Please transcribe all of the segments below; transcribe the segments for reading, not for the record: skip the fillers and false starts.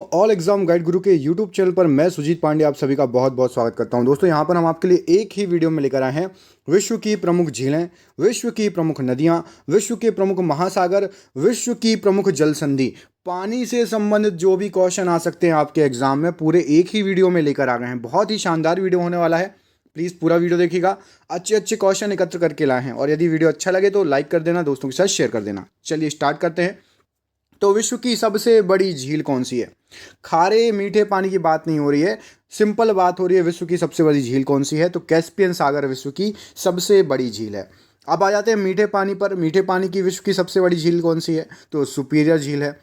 All exam guide गुरु के YouTube channel पर मैं सुजीत पांडे आप सभी का बहुत बहुत स्वागत करता हूं। दोस्तों यहां पर हम आपके लिए एक ही वीडियो में लेकर आए हैं विश्व की प्रमुख झीलें, विश्व की प्रमुख नदियां, विश्व के प्रमुख महासागर, विश्व की प्रमुख जल संधि, पानी से संबंधित जो भी क्वेश्चन आ सकते हैं आपके एग्जाम में पूरे एक ही वीडियो में लेकर आ गए हैं। बहुत ही शानदार वीडियो होने वाला है, प्लीज़ पूरा वीडियो देखिएगा। अच्छे अच्छे क्वेश्चन एकत्र करके लाए हैं और यदि वीडियो अच्छा लगे तो लाइक कर देना, दोस्तों के साथ शेयर कर देना। चलिए स्टार्ट करते हैं। तो विश्व की सबसे बड़ी झील कौन सी है? खारे मीठे पानी की बात नहीं हो रही है, सिंपल बात हो रही है। विश्व की सबसे बड़ी झील कौन सी है? तो कैस्पियन सागर विश्व की सबसे बड़ी झील है। अब आ जाते हैं मीठे पानी पर। मीठे पानी की विश्व की सबसे बड़ी झील कौन सी है? तो सुपीरियर झील है।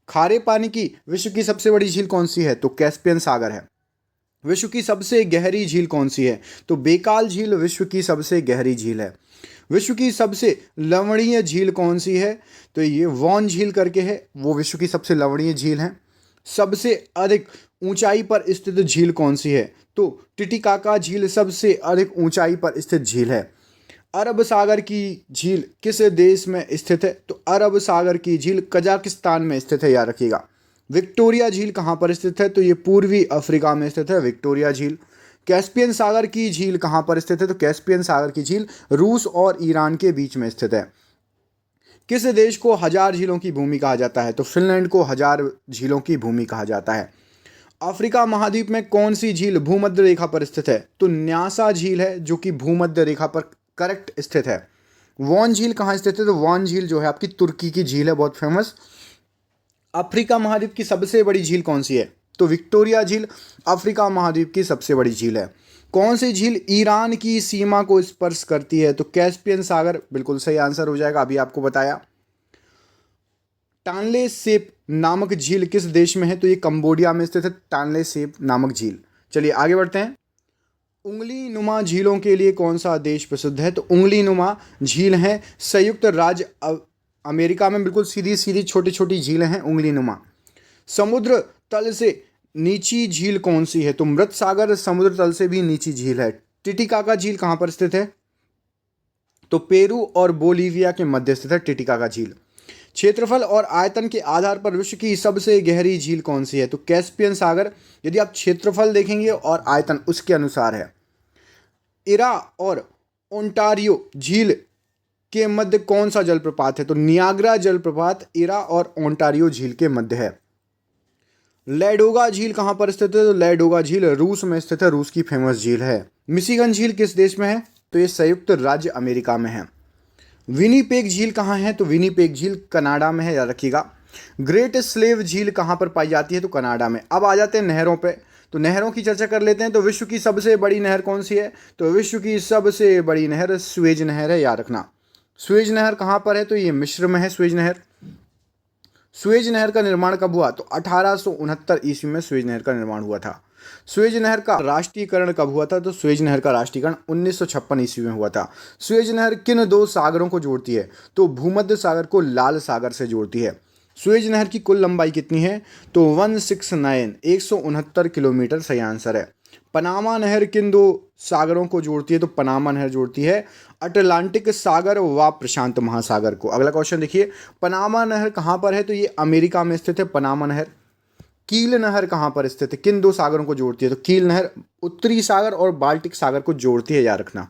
खारे पानी की विश्व की सबसे बड़ी झील कौन सी है? तो कैस्पियन सागर है। विश्व की सबसे गहरी झील कौन सी है? तो बेकाल झील विश्व की सबसे गहरी झील है। विश्व की सबसे लवणीय झील कौन सी है? तो ये वॉन झील करके है, वो विश्व की सबसे लवणीय झील है। सबसे अधिक ऊंचाई पर स्थित झील कौन सी है? तो टिटिकाका झील सबसे अधिक ऊंचाई पर स्थित झील है। अरब सागर की झील किस देश में स्थित है? तो अरब सागर की झील कजाकिस्तान में स्थित है, याद रखिएगा। विक्टोरिया झील कहाँ पर स्थित है? तो ये पूर्वी अफ्रीका में स्थित है, विक्टोरिया झील। कैस्पियन सागर की झील कहाँ पर स्थित है? तो कैस्पियन सागर की झील रूस और ईरान के बीच में स्थित है। किस देश को हजार झीलों की भूमि कहा जाता है? तो फिनलैंड को हजार झीलों की भूमि कहा जाता है। अफ्रीका महाद्वीप में कौन सी झील भूमध्य रेखा पर स्थित है? तो न्यासा झील है जो कि भूमध्य रेखा पर करेक्ट स्थित है। वॉन झील कहाँ स्थित है? तो वॉन झील जो है आपकी तुर्की की झील है, बहुत फेमस। अफ्रीका महाद्वीप की सबसे बड़ी झील कौन सी है? तो विक्टोरिया झील अफ्रीका महाद्वीप की सबसे बड़ी झील है। कौन सी झील ईरान की सीमा को स्पर्श करती है? तो कैस्पियन सागर बिल्कुल सही आंसर हो जाएगा, अभी आपको बताया। टानले सेप नामक झील किस देश में है? तो ये कंबोडिया में स्थित है, टानले सेप नामक झील। चलिए आगे बढ़ते हैं। उंगली नुमा झीलों के लिए कौन सा देश प्रसिद्ध है? तो उंगली नुमा झील है संयुक्त राज्य अमेरिका में, बिल्कुल सीधी सीधी छोटी छोटी झीलें हैं उंगली नुमा। समुद्र तल से नीची झील कौन सी है? तो मृत सागर समुद्र तल से भी नीची झील है। टिटिकाका झील कहाँ पर स्थित है? तो पेरू और बोलीविया के मध्य स्थित है टिटिकाका झील। क्षेत्रफल और आयतन के आधार पर विश्व की सबसे गहरी झील कौन सी है? तो कैस्पियन सागर, यदि आप क्षेत्रफल देखेंगे और आयतन उसके अनुसार है। इरा और ओंटारियो झील के मध्य कौन सा जलप्रपात है? तो नियाग्रा जलप्रपात इरा और ओंटारियो झील के मध्य है। लैडोगा झील कहाँ पर स्थित है? तो लैडोगा झील रूस में स्थित है, रूस की फेमस झील है। मिशिगन झील किस देश में है? तो ये संयुक्त राज्य अमेरिका में है। विनीपेग झील कहाँ है? तो विनीपेग झील कनाडा में है, याद रखिएगा। ग्रेट स्लेव झील कहाँ पर पाई जाती है? तो कनाडा में। अब आ जाते हैं नहरों पे, तो नहरों की चर्चा कर लेते हैं। तो विश्व की सबसे बड़ी नहर कौन सी है? तो विश्व की सबसे बड़ी नहर स्वेज नहर है, याद रखना। स्वेज नहर कहाँ पर है? तो ये मिस्र में है स्वेज नहर। स्वेज नहर का निर्माण कब हुआ? तो 1869 ईस्वी में स्वेज नहर का निर्माण हुआ था। स्वेज नहर का राष्ट्रीयकरण कब हुआ था? तो स्वेज नहर का राष्ट्रीयकरण 1956 ईस्वी में हुआ था। स्वेज नहर किन दो सागरों को जोड़ती है? तो भूमध्य सागर को लाल सागर से जोड़ती है। स्वेज नहर की कुल लंबाई कितनी है? तो 169 किलोमीटर सही आंसर है। पनामा नहर किन दो सागरों को जोड़ती है? तो पनामा नहर जोड़ती है अटलांटिक सागर व प्रशांत महासागर को। अगला क्वेश्चन देखिए, पनामा नहर कहाँ पर है? तो ये अमेरिका में स्थित है पनामा नहर। कील नहर कहाँ पर स्थित है? किन दो सागरों को जोड़ती है? तो कील नहर उत्तरी सागर और बाल्टिक सागर को जोड़ती है, याद रखना।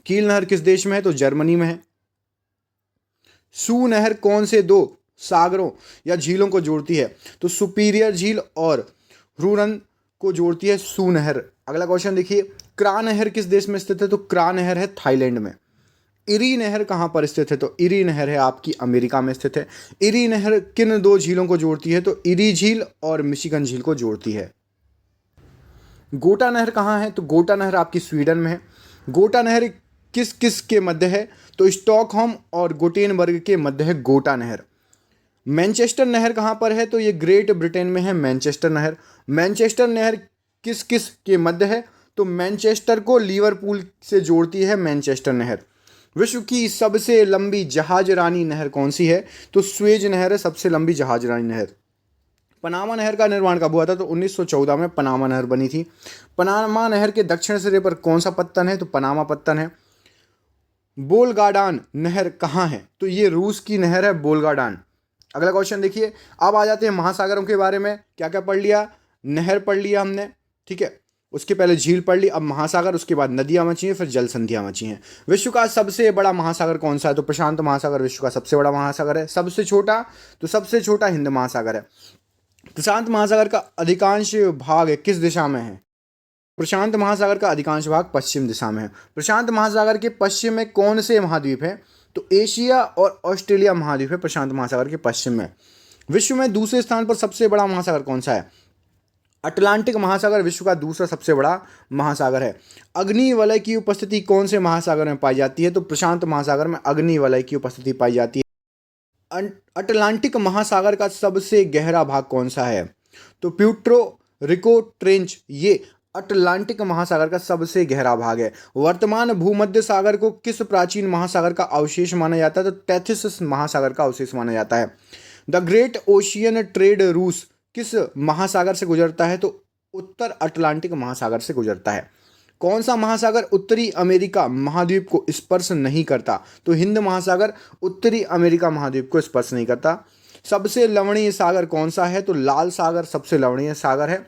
कील नहर किस देश में है? तो जर्मनी में है। सू नहर कौन से दो सागरों या झीलों को जोड़ती है? तो सुपीरियर झील और ह्यूरन को जोड़ती है सू नहर। अगला क्वेश्चन देखिए, क्रा नहर किस देश में स्थित है? तो क्रा नहर है थाईलैंड में। इरी नहर कहाँ पर स्थित है? तो इरी नहर है आपकी अमेरिका में स्थित है। इरी नहर किन दो झीलों को जोड़ती है? तो इरी झील और मिशिगन झील को जोड़ती है। गोटा नहर कहाँ है? तो गोटा नहर आपकी स्वीडन में है। गोटा नहर किस किस के मध्य है? तो स्टॉकहोम और गोटेनबर्ग के मध्य है गोटा नहर। मैनचेस्टर नहर कहाँ पर है? तो ये ग्रेट ब्रिटेन में है मैनचेस्टर नहर। मैनचेस्टर नहर किस किस के मध्य है? तो मैनचेस्टर को लिवरपूल से जोड़ती है मैनचेस्टर नहर। विश्व की सबसे लंबी जहाजरानी नहर कौन सी है? तो स्वेज नहर है सबसे लंबी जहाजरानी नहर। पनामा नहर का निर्माण कब हुआ था? तो 1914 में पनामा नहर बनी थी। पनामा नहर के दक्षिण सिरे पर कौन सा पत्तन है? तो पनामा पत्तन है। बोलगाडान नहर कहाँ है? तो ये रूस की नहर है बोलगाडान। अगला क्वेश्चन देखिए। अब आ जाते हैं महासागरों के बारे में। क्या क्या पढ़ लिया? नहर पढ़ लिया हमने, ठीक है, उसके पहले झील पढ़ ली, अब महासागर, उसके बाद नदियां बची हैं, फिर जल संधियां बची हैं। विश्व का सबसे बड़ा महासागर कौन सा है? तो प्रशांत महासागर विश्व का सबसे बड़ा महासागर है। सबसे छोटा? तो सबसे छोटा हिंद महासागर है। प्रशांत महासागर का अधिकांश भाग किस दिशा में है? प्रशांत महासागर का अधिकांश भाग पश्चिम दिशा में है। प्रशांत महासागर के पश्चिम में कौन से महाद्वीप हैं? तो एशिया और ऑस्ट्रेलिया महाद्वीप है प्रशांत महासागर के पश्चिम में। विश्व में दूसरे स्थान पर सबसे बड़ा महासागर कौन सा है? अटलांटिक महासागर विश्व का दूसरा सबसे बड़ा महासागर है। अग्निवलय की उपस्थिति कौन से महासागर में पाई जाती है? तो प्रशांत महासागर में अग्निवलय की उपस्थिति पाई जाती है। अटलांटिक महासागर का सबसे गहरा भाग कौन सा है? तो प्यूर्टो रिको ट्रेंच ये अटलांटिक महासागर का सबसे गहरा भाग है। वर्तमान भूमध्य सागर को किस प्राचीन महासागर का अवशेष माना जाता है? तो टेथिस महासागर का अवशेष माना जाता है। The great ocean trade route किस महासागर से गुजरता है? तो उत्तर अटलांटिक महासागर से गुजरता है। कौन सा महासागर उत्तरी अमेरिका महाद्वीप को स्पर्श नहीं करता? तो हिंद महासागर उत्तरी अमेरिका महाद्वीप को स्पर्श नहीं करता। सबसे लवणीय सागर कौन सा है? तो लाल सागर सबसे लवणीय सागर है।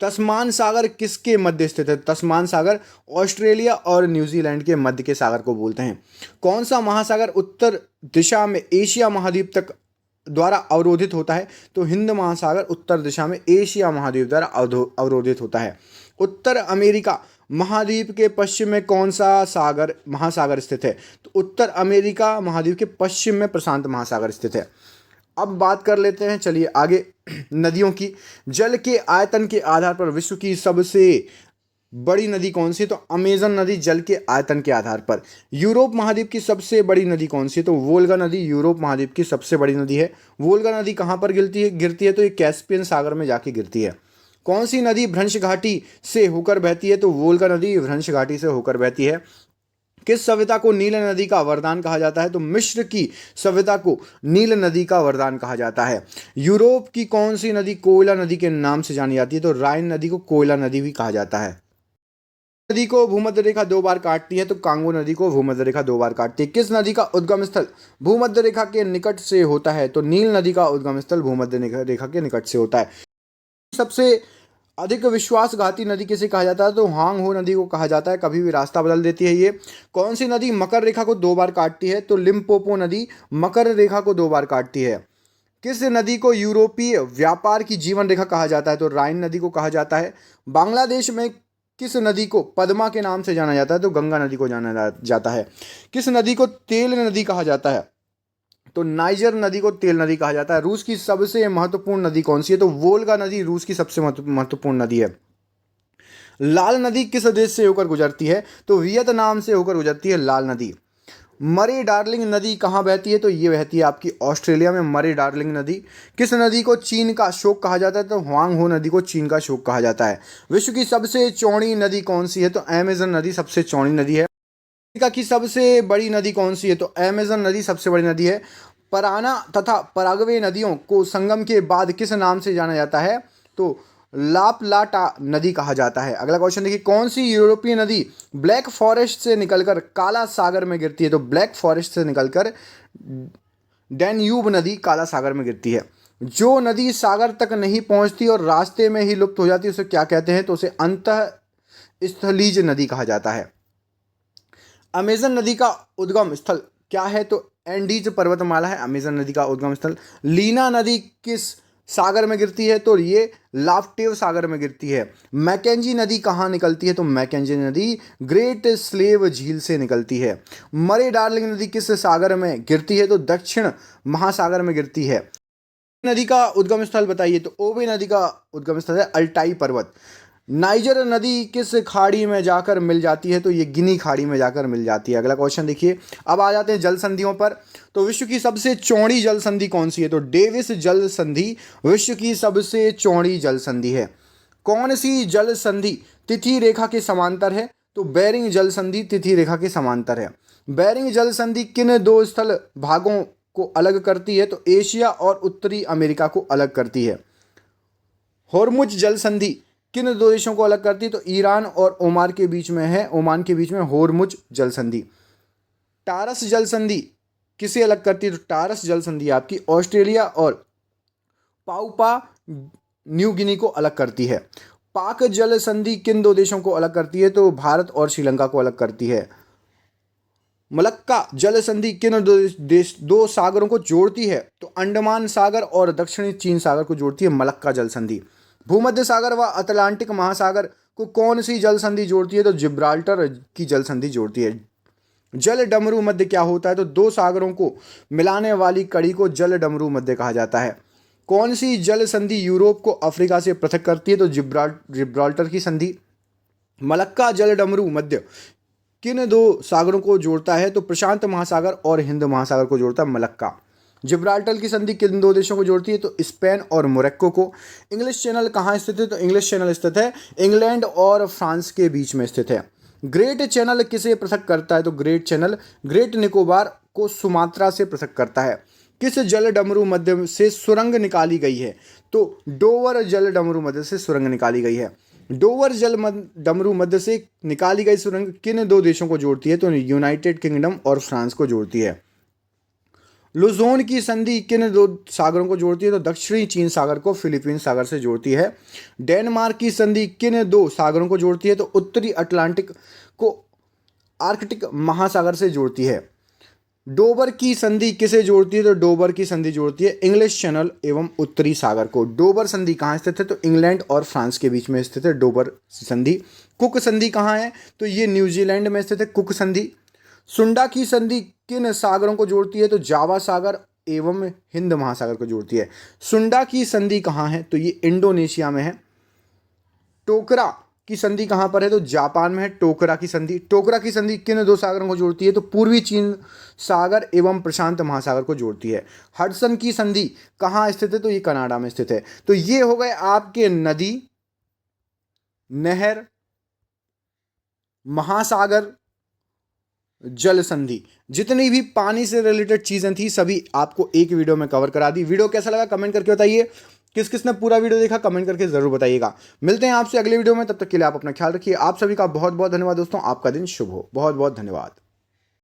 तस्मान सागर किसके मध्य स्थित है? तस्मान सागर ऑस्ट्रेलिया और न्यूजीलैंड के मध्य के सागर को बोलते हैं। कौन सा महासागर उत्तर दिशा में एशिया महाद्वीप तक द्वारा अवरोधित होता है? तो हिंद महासागर उत्तर दिशा में एशिया महाद्वीप द्वारा अवरोधित होता है। उत्तर अमेरिका महाद्वीप के पश्चिम में कौन सा महासागर स्थित है? तो उत्तर अमेरिका महाद्वीप के पश्चिम में प्रशांत महासागर स्थित है। अब बात कर लेते हैं, चलिए आगे, नदियों की। जल के आयतन के आधार पर विश्व की सबसे बड़ी नदी कौन सी है? तो अमेजन नदी जल के आयतन के आधार पर। यूरोप महाद्वीप की सबसे बड़ी नदी कौन सी है? तो वोल्गा नदी यूरोप महाद्वीप की सबसे बड़ी नदी है। वोल्गा नदी कहाँ पर गिरती है? तो ये कैस्पियन सागर में जाके गिरती है। कौन सी नदी भ्रंश घाटी से होकर बहती है? तो वोल्गा नदी भ्रंश घाटी से होकर बहती है। किस सभ्यता को नील नदी का वरदान कहा जाता है? तो मिस्र की सभ्यता को नील नदी का वरदान कहा जाता है। यूरोप की कौन सी नदी कोयला नदी के नाम से जानी जाती है? तो राइन नदी को कोयला नदी भी कहा जाता है। नदी को भूमध्य रेखा 2 बार काटती है? तो कांगो नदी को भूमध्य रेखा 2 बार काटती है। किस नदी का उद्गम स्थल भूमध्य रेखा के निकट से होता है? तो नील नदी का उद्गम स्थल भूमध्य रेखा के निकट से होता है। सबसे अधिक विश्वासघाती नदी किसे कहा जाता है? तो हांग हो नदी को कहा जाता है। कभी भी रास्ता बदल देती है ये। कौन सी नदी मकर रेखा को 2 बार काटती है? तो लिम्पोपो नदी मकर रेखा को 2 बार काटती है। किस नदी को यूरोपीय व्यापार की जीवन रेखा कहा जाता है? तो राइन नदी को कहा जाता है। बांग्लादेश में किस नदी को पद्मा के नाम से जाना जाता है? तो गंगा नदी को जाना जाता है। किस नदी को तेल नदी कहा जाता है? तो नाइजर नदी को तेल नदी कहा जाता है। रूस की सबसे महत्वपूर्ण नदी कौन सी है? तो वोल्गा नदी रूस की सबसे महत्वपूर्ण नदी है। लाल नदी किस देश से होकर गुजरती है? तो वियतनाम से होकर गुजरती है लाल नदी। मरे डार्लिंग नदी कहाँ बहती है? तो ये बहती है आपकी ऑस्ट्रेलिया में, मरे डार्लिंग नदी। किस नदी को चीन का शोक कहा जाता है? तो हुआंग हो नदी को चीन का शोक कहा जाता है। विश्व की सबसे चौड़ी नदी कौन सी है? तो अमेजन नदी सबसे चौड़ी नदी है। अफ्रीका की सबसे बड़ी नदी कौन सी है? तो अमेजन नदी सबसे बड़ी नदी है। पराना तथा पराग्वे नदियों को संगम के बाद किस नाम से जाना जाता है? तो लापलाटा नदी कहा जाता है। अगला क्वेश्चन देखिए, कौन सी यूरोपीय नदी ब्लैक फॉरेस्ट से निकलकर काला सागर में गिरती है? तो ब्लैक फॉरेस्ट से निकलकर डैन्यूब नदी काला सागर में गिरती है। जो नदी सागर तक नहीं पहुंचती और रास्ते में ही लुप्त हो जाती है उसे क्या कहते हैं? तो उसे अंतःस्थलीज नदी कहा जाता है। अमेजन नदी का उद्गम स्थल क्या है? तो एंडीज पर्वतमाला है अमेजन नदी का उद्गम स्थल। लीना नदी किस सागर में गिरती है? तो ये लाफ्टेव सागर में गिरती है। मैकेंजी नदी कहाँ निकलती है? तो मैकेंजी नदी ग्रेट स्लेव झील से निकलती है। मरे डार्लिंग नदी किस सागर में गिरती है? तो दक्षिण महासागर में गिरती है। नदी का उद्गम स्थल बताइए? तो ओबे नदी का उद्गम स्थल है अल्टाई पर्वत। नाइजर नदी किस खाड़ी में जाकर मिल जाती है? तो ये गिनी खाड़ी में जाकर मिल जाती है। अगला क्वेश्चन देखिए। अब आ जाते हैं जल संधियों पर। तो विश्व की सबसे चौड़ी जल संधि कौन सी है? तो डेविस जल संधि विश्व की सबसे चौड़ी जल संधि है। कौन सी जल संधि तिथि रेखा के समांतर है? तो बेरिंग जल संधि तिथि रेखा के समांतर है। बेरिंग जल संधि किन 2 स्थल भागों को अलग करती है? तो एशिया और उत्तरी अमेरिका को अलग करती है। होर्मुज जल संधि किन 2 देशों को अलग करती है? तो ईरान और ओमान के बीच में है, ओमान के बीच में होर्मुज जल संधि। टारस जल संधि किसे अलग करती है? तो टारस जल संधि आपकी ऑस्ट्रेलिया और पापुआ न्यू गिनी को अलग करती है। पाक जल संधि किन दो देशों को अलग करती है? तो भारत और श्रीलंका को अलग करती है। मलक्का जल संधि किन दो सागरों को जोड़ती है? तो अंडमान सागर और दक्षिणी चीन सागर को जोड़ती है मलक्का जल संधि। भूमध्य सागर व अटलांटिक महासागर को कौन सी जल संधि जोड़ती है? तो जिब्राल्टर की जल संधि जोड़ती है। जल डमरू मध्य क्या होता है? तो दो सागरों को मिलाने वाली कड़ी को जल डमरू मध्य कहा जाता है। कौन सी जल संधि यूरोप को अफ्रीका से पृथक करती है? तो जिब्राल्टर की संधि। मलक्का जल डमरू मध्य किन दो सागरों को जोड़ता है? तो प्रशांत महासागर और हिंद महासागर को जोड़ता है मलक्का। जिब्राल्टर की संधि किन दो देशों को जोड़ती है? तो स्पेन और मोरक्को को। इंग्लिश चैनल कहाँ स्थित है? तो इंग्लिश चैनल स्थित है इंग्लैंड और फ्रांस के बीच में स्थित है। ग्रेट चैनल किसे पृथक करता है? तो ग्रेट चैनल ग्रेट निकोबार को सुमात्रा से पृथक करता है। किस जल डमरू मध्य से सुरंग निकाली गई है? तो डोवर जल डमरू मध्य से सुरंग निकाली गई है। डोवर जल डमरू मध्य से निकाली गई सुरंग किन दो देशों को जोड़ती है? तो यूनाइटेड किंगडम और फ्रांस को जोड़ती है। लुजोन की संधि किन दो सागरों को जोड़ती है? तो दक्षिणी चीन सागर को फिलीपींस सागर से जोड़ती है। डेनमार्क की संधि किन दो सागरों को जोड़ती है? तो उत्तरी अटलांटिक को आर्कटिक महासागर से जोड़ती है। डोबर की संधि किसे जोड़ती है? तो डोबर की संधि जोड़ती है इंग्लिश चैनल एवं उत्तरी सागर को। डोबर संधि कहाँ स्थित है? तो इंग्लैंड और फ्रांस के बीच में स्थित है डोबर संधि। कुक संधि कहाँ है? तो ये न्यूजीलैंड में स्थित है कुक संधि। सुंडा की संधि किन सागरों को जोड़ती है? तो जावा सागर एवं हिंद महासागर को जोड़ती है। सुंडा की संधि कहाँ है? तो ये इंडोनेशिया में है। टोकरा की संधि कहाँ पर है? तो जापान में है टोकरा की संधि। टोकरा की संधि किन दो सागरों को जोड़ती है? तो पूर्वी चीन सागर एवं प्रशांत महासागर को जोड़ती है। हडसन की संधि कहाँ स्थित है? तो ये कनाडा में स्थित है। तो ये हो गए आपके नदी, नहर, महासागर, जल संधि, जितनी भी पानी से रिलेटेड चीजें थी सभी आपको एक वीडियो में कवर करा दी। वीडियो कैसा लगा कमेंट करके बताइए। किस किस ने पूरा वीडियो देखा कमेंट करके जरूर बताइएगा। मिलते हैं आपसे अगले वीडियो में, तब तक के लिए आप अपना ख्याल रखिए। आप सभी का बहुत बहुत धन्यवाद दोस्तों। आपका दिन शुभ हो। बहुत बहुत धन्यवाद।